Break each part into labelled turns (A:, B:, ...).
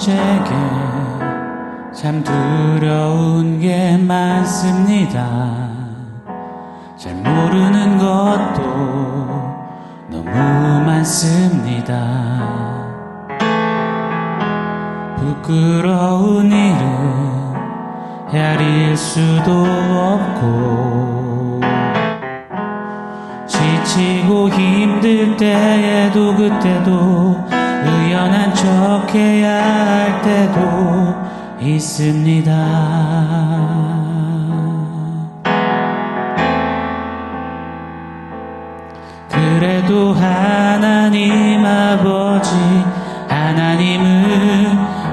A: 제게 참 두려운 게 많습니다. 잘 모르는 것도 너무 많습니다. 부끄러운 일은 헤아릴 수도 없고, 지치고 힘들 때에도 그때도 의연한 척 해야 할 때도 있습니다. 그래도 하나님 아버지, 하나님을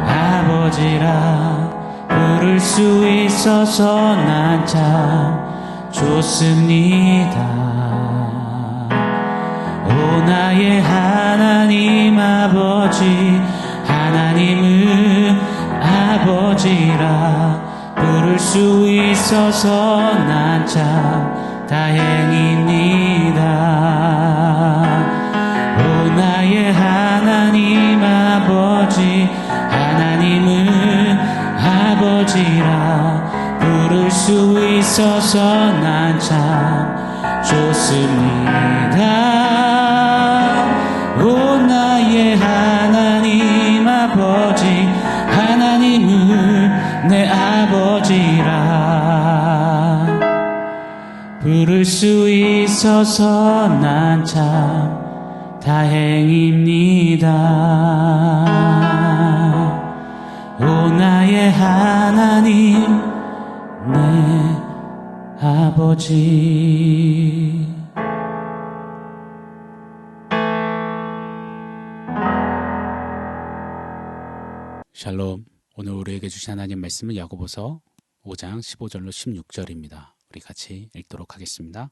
A: 아버지라 부를 수 있어서 난 참 좋습니다. 오 나의 하나님 아버지, 하나님을 아버지라 부를 수 있어서 난 참 다행입니다. 오 나의 하나님 아버지, 하나님을 아버지라 부를 수 있어서 난 참 좋습니다. 오 나의 하나님 아버지, 하나님을 내 아버지라 부를 수 있어서 난 참 다행입니다. 오 나의 하나님 내 아버지. 샬롬. 오늘 우리에게 주신 하나님 말씀은 야고보서 5장 15절로 16절입니다. 우리 같이 읽도록 하겠습니다.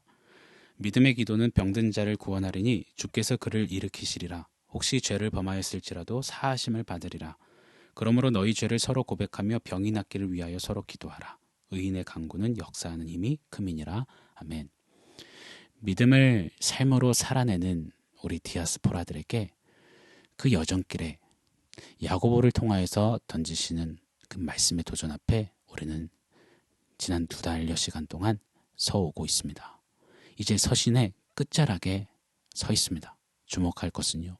A: 믿음의 기도는 병든 자를 구원하리니 주께서 그를 일으키시리라. 혹시 죄를 범하였을지라도 사하심을 받으리라. 그러므로 너희 죄를 서로 고백하며 병이 낫기를 위하여 서로 기도하라. 의인의 간구는 역사하는 힘이 큼이니라. 아멘. 믿음을 삶으로 살아내는 우리 디아스포라들에게 그 여정길에 야고보를 통하여서 던지시는 그 말씀의 도전 앞에 우리는 지난 2달여 시간 동안 서오고 있습니다. 이제 서신의 끝자락에 서 있습니다. 주목할 것은요,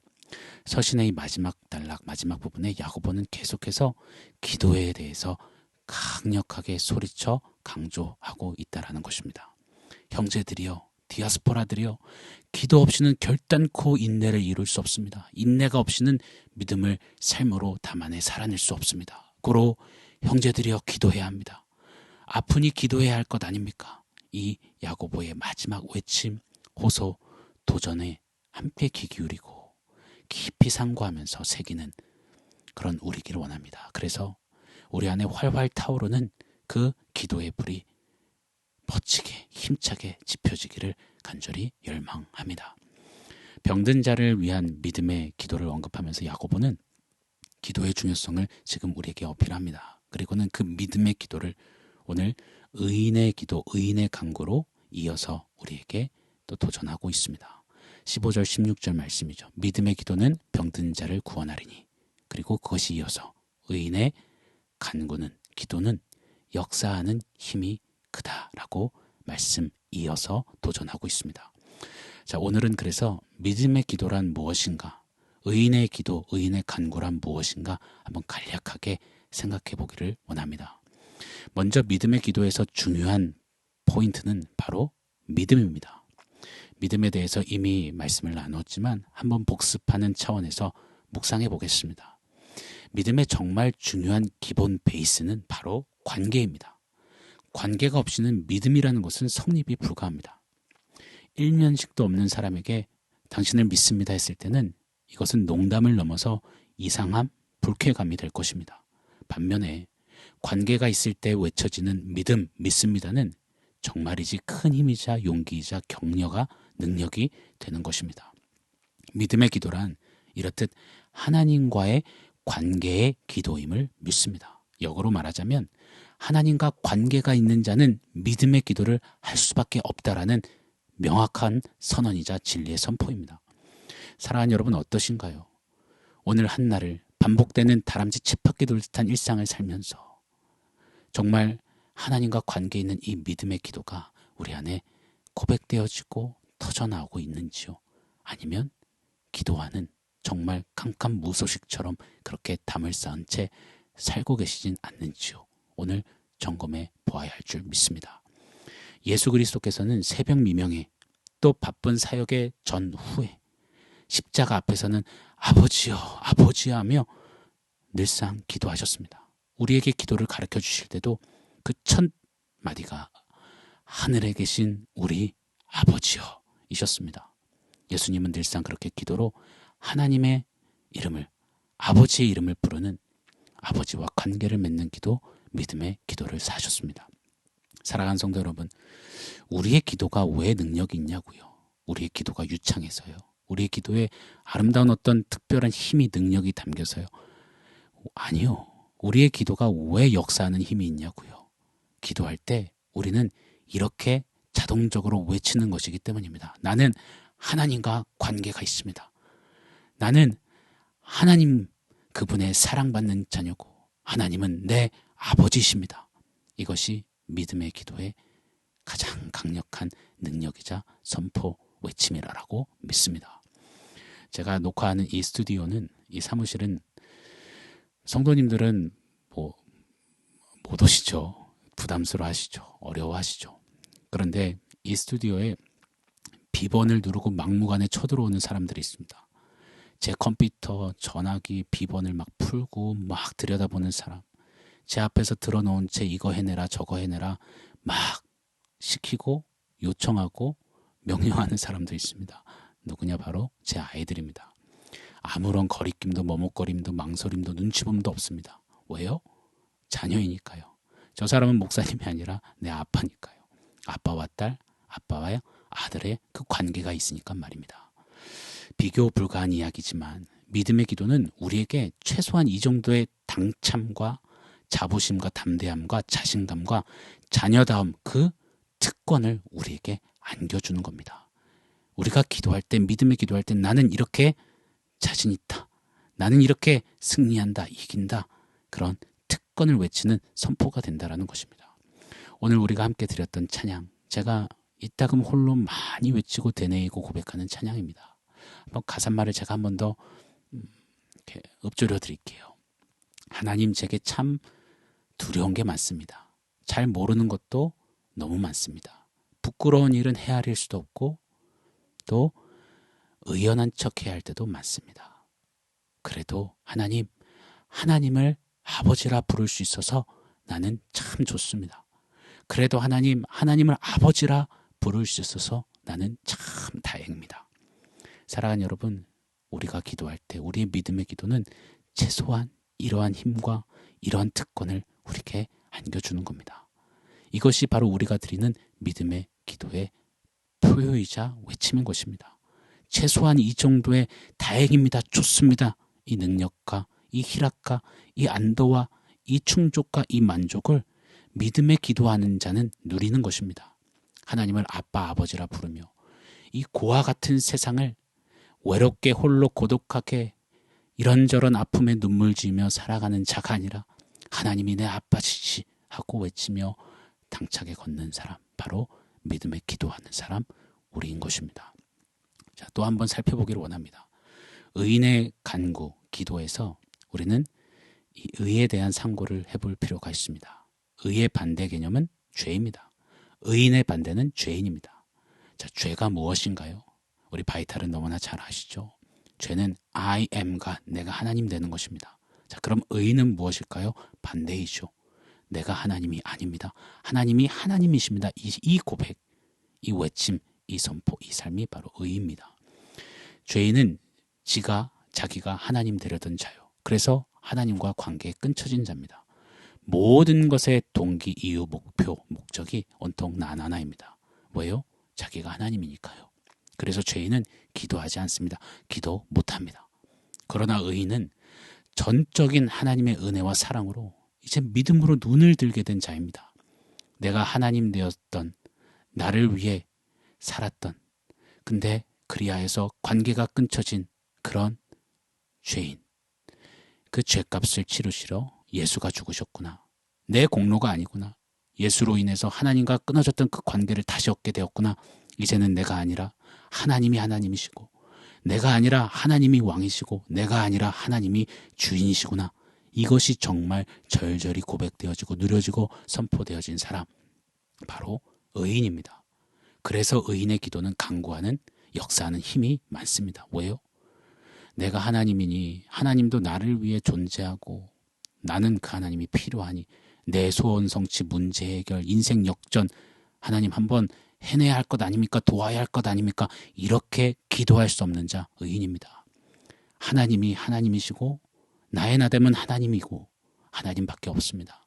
A: 서신의 이 마지막 단락, 마지막 부분에 야고보는 계속해서 기도에 대해서 강력하게 소리쳐 강조하고 있다라는 것입니다. 형제들이여, 디아스포라들이여, 기도 없이는 결단코 인내를 이룰 수 없습니다. 인내가 없이는 믿음을 삶으로 담아내 살아낼 수 없습니다. 고로 형제들이여, 기도해야 합니다. 아프니 기도해야 할 것 아닙니까? 이 야고보의 마지막 외침, 호소, 도전에 함께 귀 기울이고 깊이 상고하면서 새기는 그런 우리기를 원합니다. 그래서 우리 안에 활활 타오르는 그 기도의 불이 멋지게 힘차게 지펴지기를 간절히 열망합니다. 병든 자를 위한 믿음의 기도를 언급하면서 야고보는 기도의 중요성을 지금 우리에게 어필합니다. 그리고는 그 믿음의 기도를 오늘 의인의 기도, 의인의 간구로 이어서 우리에게 또 도전하고 있습니다. 15절 16절 말씀이죠. 믿음의 기도는 병든 자를 구원하리니, 그리고 그것이 이어서 의인의 간구는, 기도는 역사하는 힘이 크다라고 말씀 이어서 도전하고 있습니다. 자, 오늘은 그래서 믿음의 기도란 무엇인가, 의인의 기도, 의인의 간구란 무엇인가 한번 간략하게 생각해 보기를 원합니다. 먼저 믿음의 기도에서 중요한 포인트는 바로 믿음입니다. 믿음에 대해서 이미 말씀을 나눴지만 한번 복습하는 차원에서 묵상해 보겠습니다. 믿음의 정말 중요한 기본 베이스는 바로 관계입니다. 관계가 없이는 믿음이라는 것은 성립이 불가합니다. 일면식도 없는 사람에게 당신을 믿습니다 했을 때는 이것은 농담을 넘어서 이상함, 불쾌감이 될 것입니다. 반면에 관계가 있을 때 외쳐지는 믿음, 믿습니다는 정말이지 큰 힘이자 용기이자 격려가 능력이 되는 것입니다. 믿음의 기도란 이렇듯 하나님과의 관계의 기도임을 믿습니다. 역으로 말하자면 하나님과 관계가 있는 자는 믿음의 기도를 할 수밖에 없다라는 명확한 선언이자 진리의 선포입니다. 사랑하는 여러분, 어떠신가요? 오늘 한날을 반복되는 다람쥐 쳇바퀴 돌 듯한 일상을 살면서 정말 하나님과 관계 있는 이 믿음의 기도가 우리 안에 고백되어지고 터져나오고 있는지요? 아니면 기도하는 정말 캄캄무소식처럼 그렇게 담을 쌓은 채 살고 계시진 않는지요? 오늘 점검해 보아야 할 줄 믿습니다. 예수 그리스도께서는 새벽 미명에 또 바쁜 사역의 전후에 십자가 앞에서는 아버지여 아버지여 하며 늘상 기도하셨습니다. 우리에게 기도를 가르쳐 주실 때도 그 첫 마디가 하늘에 계신 우리 아버지여 이셨습니다. 예수님은 늘상 그렇게 기도로 하나님의 이름을, 아버지의 이름을 부르는 아버지와 관계를 맺는 기도, 믿음의 기도를 사셨습니다. 사랑하는 성도 여러분, 우리의 기도가 왜 능력이 있냐고요? 우리의 기도가 유창해서요? 우리의 기도에 아름다운 어떤 특별한 힘이, 능력이 담겨서요? 아니요. 우리의 기도가 왜 역사하는 힘이 있냐고요? 기도할 때 우리는 이렇게 자동적으로 외치는 것이기 때문입니다. 나는 하나님과 관계가 있습니다. 나는 하나님 그분의 사랑받는 자녀고 하나님은 내 아버지이십니다. 이것이 믿음의 기도의 가장 강력한 능력이자 선포 외침이라고 믿습니다. 제가 녹화하는 이 스튜디오는, 이 사무실은 성도님들은 못 오시죠. 부담스러워 하시죠. 어려워하시죠. 그런데 이 스튜디오에 비번을 누르고 막무가내 쳐들어오는 사람들이 있습니다. 제 컴퓨터, 전화기, 비번을 막 풀고 막 들여다보는 사람, 제 앞에서 들어놓은 채 이거 해내라 저거 해내라 막 시키고 요청하고 명령하는 사람도 있습니다. 누구냐? 바로 제 아이들입니다. 아무런 거리낌도 머뭇거림도 망설임도 눈치봄도 없습니다. 왜요? 자녀이니까요. 저 사람은 목사님이 아니라 내 아빠니까요. 아빠와 딸, 아빠와 아들의 그 관계가 있으니까 말입니다. 비교 불가한 이야기지만 믿음의 기도는 우리에게 최소한 이 정도의 당참과 자부심과 담대함과 자신감과 자녀다움, 그 특권을 우리에게 안겨주는 겁니다. 우리가 기도할 때, 믿음의 기도할 때 나는 이렇게 자신 있다, 나는 이렇게 승리한다, 이긴다, 그런 특권을 외치는 선포가 된다는 것입니다. 오늘 우리가 함께 드렸던 찬양, 제가 이따금 홀로 많이 외치고 되뇌이고 고백하는 찬양입니다. 한번 가사말을 제가 한 번 더 이렇게 읊조려 드릴게요. 하나님, 제게 참 두려운 게 많습니다. 잘 모르는 것도 너무 많습니다. 부끄러운 일은 헤아릴 수도 없고 또 의연한 척 해야 할 때도 많습니다. 그래도 하나님, 하나님을 아버지라 부를 수 있어서 나는 참 좋습니다. 그래도 하나님, 하나님을 아버지라 부를 수 있어서 나는 참 다행입니다. 사랑하는 여러분, 우리가 기도할 때 우리의 믿음의 기도는 최소한 이러한 힘과 이러한 특권을 우리에게 안겨주는 겁니다. 이것이 바로 우리가 드리는 믿음의 기도의 표효이자 외침인 것입니다. 최소한 이 정도의 다행입니다, 좋습니다, 이 능력과 이 희락과 이 안도와 이 충족과 이 만족을 믿음에 기도하는 자는 누리는 것입니다. 하나님을 아빠, 아버지라 부르며 이 고와 같은 세상을 외롭게 홀로 고독하게 이런저런 아픔에 눈물 지으며 살아가는 자가 아니라 하나님이 내 아빠시지 하고 외치며 당차게 걷는 사람, 바로 믿음에 기도하는 사람, 우리인 것입니다. 자, 또 한번 살펴보기를 원합니다. 의인의 간구, 기도에서 우리는 이 의에 대한 상고를 해볼 필요가 있습니다. 의의 반대 개념은 죄입니다. 의인의 반대는 죄인입니다. 자, 죄가 무엇인가요? 우리 바이탈은 너무나 잘 아시죠? 죄는 I am가 내가 하나님 되는 것입니다. 자, 그럼 의인은 무엇일까요? 반대이죠. 내가 하나님이 아닙니다. 하나님이 하나님이십니다. 이 고백, 이 외침, 이 선포, 이 삶이 바로 의입니다. 죄인은 자기가 하나님 되려던 자요. 그래서 하나님과 관계에 끊쳐진 자입니다. 모든 것의 동기, 이유, 목표, 목적이 온통 나 하나입니다. 왜요? 자기가 하나님이니까요. 그래서 죄인은 기도하지 않습니다. 기도 못합니다. 그러나 의인은 전적인 하나님의 은혜와 사랑으로 이제 믿음으로 눈을 들게 된 자입니다. 내가 하나님 되었던, 나를 위해 살았던, 근데 그리하여서 관계가 끊쳐진 그런 죄인, 그 죄값을 치르시러 예수가 죽으셨구나. 내 공로가 아니구나. 예수로 인해서 하나님과 끊어졌던 그 관계를 다시 얻게 되었구나. 이제는 내가 아니라 하나님이 하나님이시고, 내가 아니라 하나님이 왕이시고, 내가 아니라 하나님이 주인이시구나. 이것이 정말 절절히 고백되어지고 누려지고 선포되어진 사람, 바로 의인입니다. 그래서 의인의 기도는 간구하는, 역사하는 힘이 많습니다. 왜요? 내가 하나님이니 하나님도 나를 위해 존재하고 나는 그 하나님이 필요하니 내 소원 성취, 문제 해결, 인생 역전, 하나님 한번 해내야 할 것 아닙니까? 도와야 할 것 아닙니까? 이렇게 기도할 수 없는 자, 의인입니다. 하나님이 하나님이시고 나의 나됨은 하나님이고 하나님밖에 없습니다.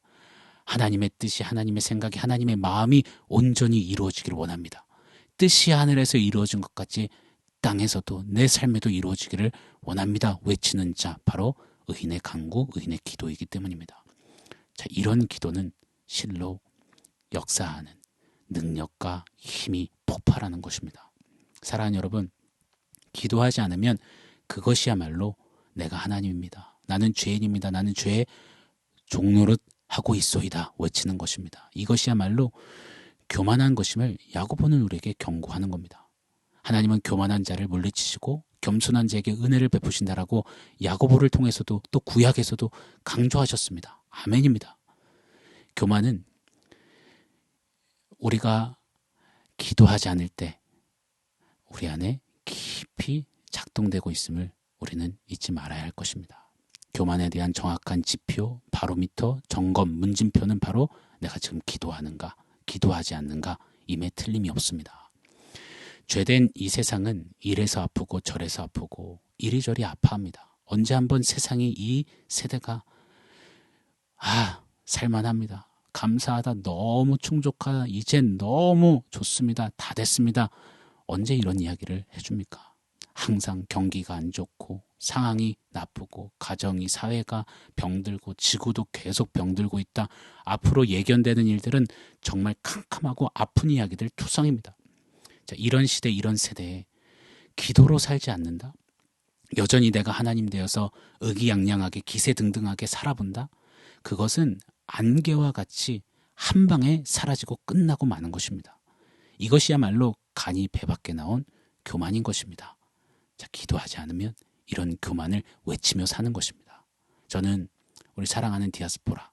A: 하나님의 뜻이, 하나님의 생각이, 하나님의 마음이 온전히 이루어지기를 원합니다. 뜻이 하늘에서 이루어진 것 같이 땅에서도 내 삶에도 이루어지기를 원합니다. 외치는 자, 바로 의인의 간구, 의인의 기도이기 때문입니다. 자, 이런 기도는 실로 역사하는 능력과 힘이 폭발하는 것입니다. 사랑하는 여러분, 기도하지 않으면 그것이야말로 내가 하나님입니다. 나는 죄인입니다. 나는 죄의 종노릇 하고 있소이다 외치는 것입니다. 이것이야말로 교만한 것임을 야고보는 우리에게 경고하는 겁니다. 하나님은 교만한 자를 물리치시고 겸손한 자에게 은혜를 베푸신다라고 야고보를 통해서도 또 구약에서도 강조하셨습니다. 아멘입니다. 교만은 우리가 기도하지 않을 때 우리 안에 깊이 작동되고 있음을 우리는 잊지 말아야 할 것입니다. 교만에 대한 정확한 지표, 바로미터, 점검, 문진표는 바로 내가 지금 기도하는가, 기도하지 않는가, 임에 틀림이 없습니다. 죄된 이 세상은 이래서 아프고 저래서 아프고 이리저리 아파합니다. 언제 한번 세상이 이 세대가 살만합니다. 감사하다, 너무 충족하다, 이젠 너무 좋습니다, 다 됐습니다. 언제 이런 이야기를 해줍니까? 항상 경기가 안 좋고 상황이 나쁘고 가정이, 사회가 병들고 지구도 계속 병들고 있다. 앞으로 예견되는 일들은 정말 캄캄하고 아픈 이야기들 투성입니다. 자, 이런 시대, 이런 세대에 기도로 살지 않는다? 여전히 내가 하나님 되어서 의기양양하게 기세등등하게 살아본다? 그것은 안개와 같이 한 방에 사라지고 끝나고 마는 것입니다. 이것이야말로 간이 배 밖에 나온 교만인 것입니다. 자, 기도하지 않으면 이런 교만을 외치며 사는 것입니다. 저는 우리 사랑하는 디아스포라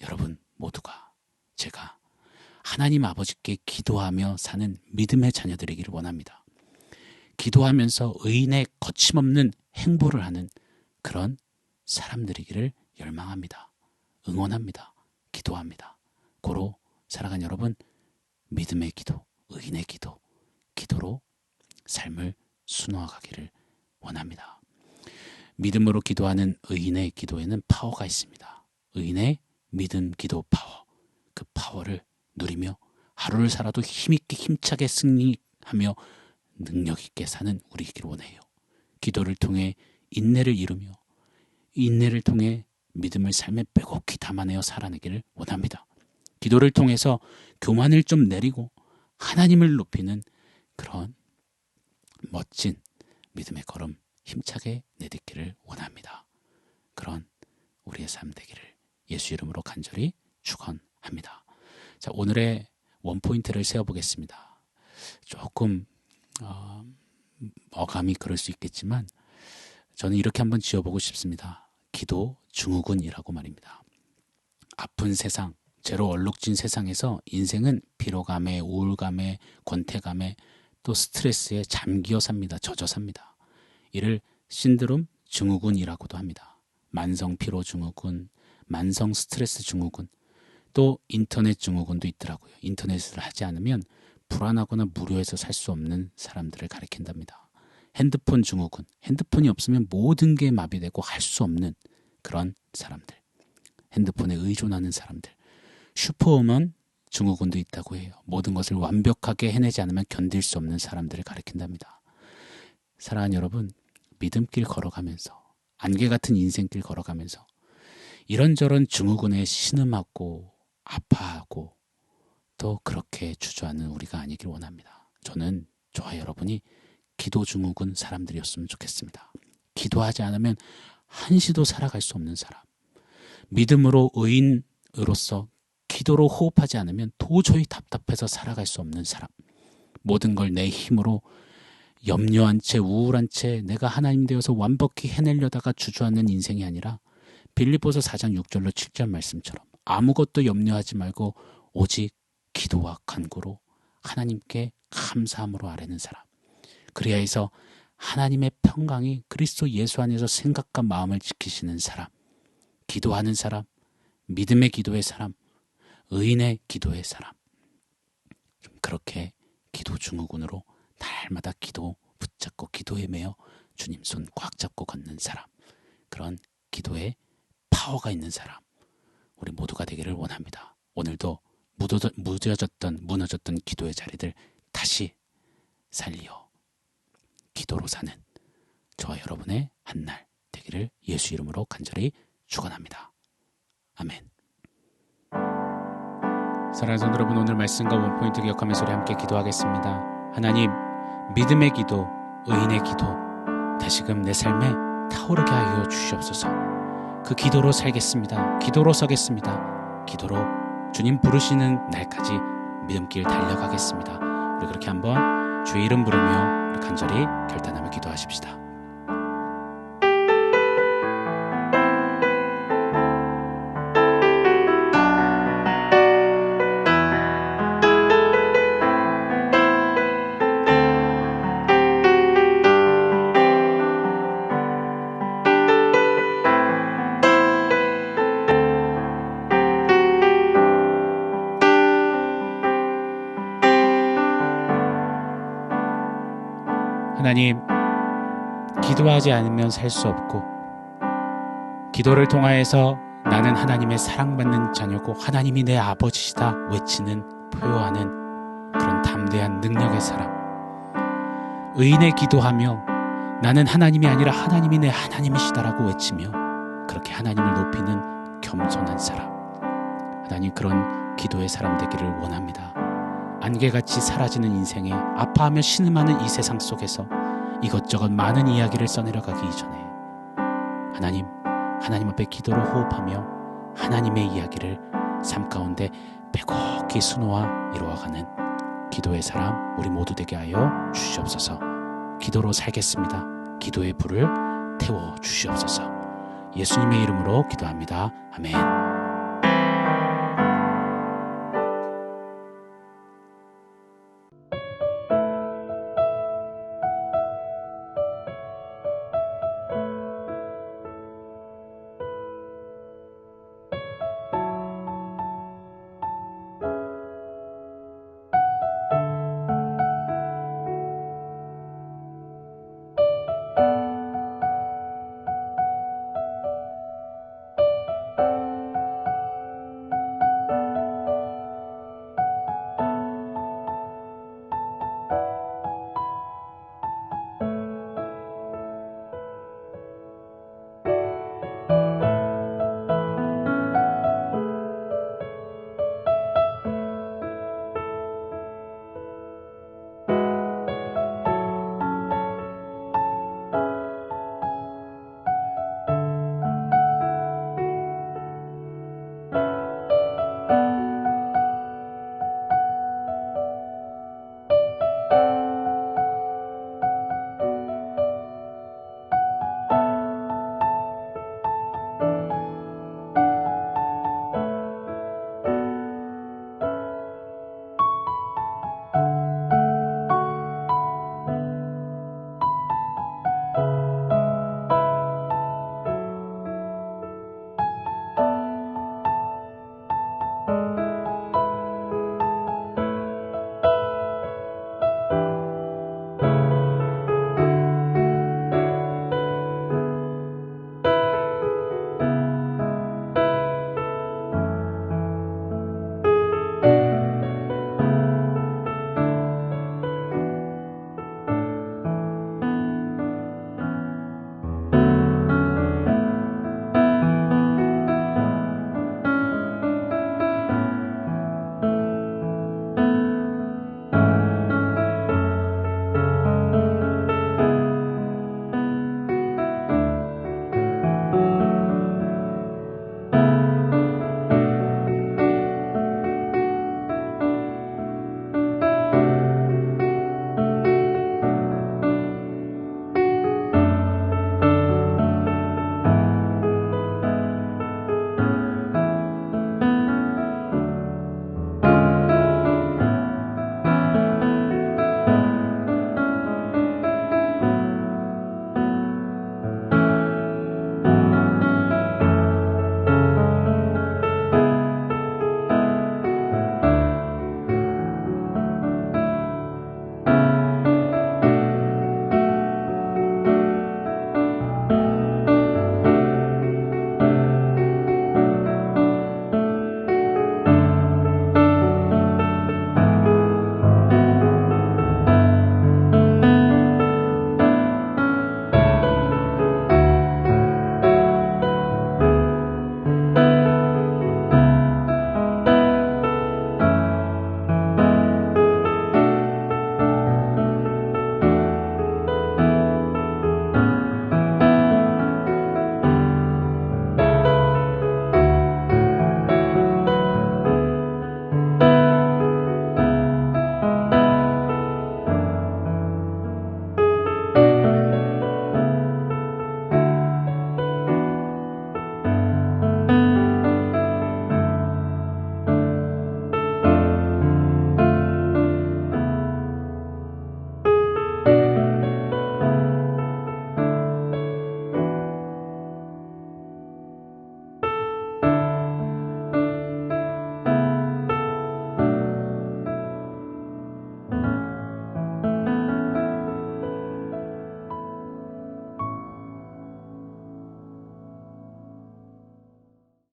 A: 여러분 모두가, 제가 하나님 아버지께 기도하며 사는 믿음의 자녀들이기를 원합니다. 기도하면서 의인의 거침없는 행보를 하는 그런 사람들이기를 열망합니다. 응원합니다. 기도합니다. 고로 사랑하는 여러분, 믿음의 기도, 의인의 기도, 기도로 삶을 순화가기를 원합니다. 믿음으로 기도하는 의인의 기도에는 파워가 있습니다. 의인의 믿음, 기도, 파워, 그 파워를 누리며 하루를 살아도 힘있게 힘차게 승리하며 능력있게 사는 우리이길 원해요. 기도를 통해 인내를 이루며 인내를 통해 믿음을 삶에 빼곡히 담아내어 살아내기를 원합니다. 기도를 통해서 교만을 좀 내리고 하나님을 높이는 그런 멋진 믿음의 걸음 힘차게 내딛기를 원합니다. 그런 우리의 삶 되기를 예수 이름으로 간절히 축원합니다. 자, 오늘의 원포인트를 세워보겠습니다. 조금 어감이 그럴 수 있겠지만 저는 이렇게 한번 지어보고 싶습니다. 기도 증후군이라고 말입니다. 아픈 세상, 죄로 얼룩진 세상에서 인생은 피로감에, 우울감에, 권태감에, 또 스트레스에 잠기어 삽니다. 젖어 삽니다. 이를 신드롬 증후군이라고도 합니다. 만성 피로 증후군, 만성 스트레스 증후군, 또 인터넷 증후군도 있더라고요. 인터넷을 하지 않으면 불안하거나 무료해서 살 수 없는 사람들을 가리킨답니다. 핸드폰 증후군, 핸드폰이 없으면 모든 게 마비되고 할 수 없는 그런 사람들, 핸드폰에 의존하는 사람들, 슈퍼우먼 증후군도 있다고 해요. 모든 것을 완벽하게 해내지 않으면 견딜 수 없는 사람들을 가리킨답니다. 사랑하는 여러분, 믿음길 걸어가면서, 안개 같은 인생길 걸어가면서 이런저런 증후군에 신음하고 아파하고 또 그렇게 주저하는 우리가 아니길 원합니다. 저는 저와 여러분이 기도 증후군 사람들이었으면 좋겠습니다. 기도하지 않으면 한시도 살아갈 수 없는 사람, 믿음으로 의인으로서 기도로 호흡하지 않으면 도저히 답답해서 살아갈 수 없는 사람, 모든 걸 내 힘으로 염려한 채 우울한 채 내가 하나님 되어서 완벽히 해내려다가 주저앉는 인생이 아니라 빌립보서 4장 6절로 7절 말씀처럼 아무것도 염려하지 말고 오직 기도와 간구로 하나님께 감사함으로 아뢰는 사람, 그리야 해서 하나님의 평강이 그리스도 예수 안에서 생각과 마음을 지키시는 사람, 기도하는 사람, 믿음의 기도의 사람, 의인의 기도의 사람, 좀 그렇게 기도 증후군으로 날마다 기도 붙잡고 기도에 매여 주님 손 꽉 잡고 걷는 사람, 그런 기도에 파워가 있는 사람, 우리 모두가 되기를 원합니다. 오늘도 무너졌던 기도의 자리들 다시 살리어 기도로 사는 저와 여러분의 한날 되기를 예수 이름으로 간절히 축원합니다. 아멘. 사랑하는 성도 여러분, 오늘 말씀과 원포인트 기억하면서 우리 함께 기도하겠습니다. 하나님, 믿음의 기도, 의인의 기도 다시금 내 삶에 타오르게 하여 주시옵소서. 그 기도로 살겠습니다. 기도로 서겠습니다. 기도로 주님 부르시는 날까지 믿음길 달려가겠습니다. 우리 그렇게 한번 주의 이름 부르며 우리 간절히 결단하며 기도하십시다. 하나님, 기도하지 않으면 살 수 없고 기도를 통하여서 나는 하나님의 사랑받는 자녀고 하나님이 내 아버지시다 외치는, 표효하는 그런 담대한 능력의 사람, 의인의 기도하며 나는 하나님이 아니라 하나님이 내 하나님이시다라고 외치며 그렇게 하나님을 높이는 겸손한 사람, 하나님 그런 기도의 사람 되기를 원합니다. 안개같이 사라지는 인생에 아파하며 신음하는 이 세상 속에서 이것저것 많은 이야기를 써내려가기 이전에 하나님 앞에 기도로 호흡하며 하나님의 이야기를 삶 가운데 빼곡히 수놓아 이루어가는 기도의 사람 우리 모두 되게 하여 주시옵소서. 기도로 살겠습니다. 기도의 불을 태워 주시옵소서. 예수님의 이름으로 기도합니다. 아멘.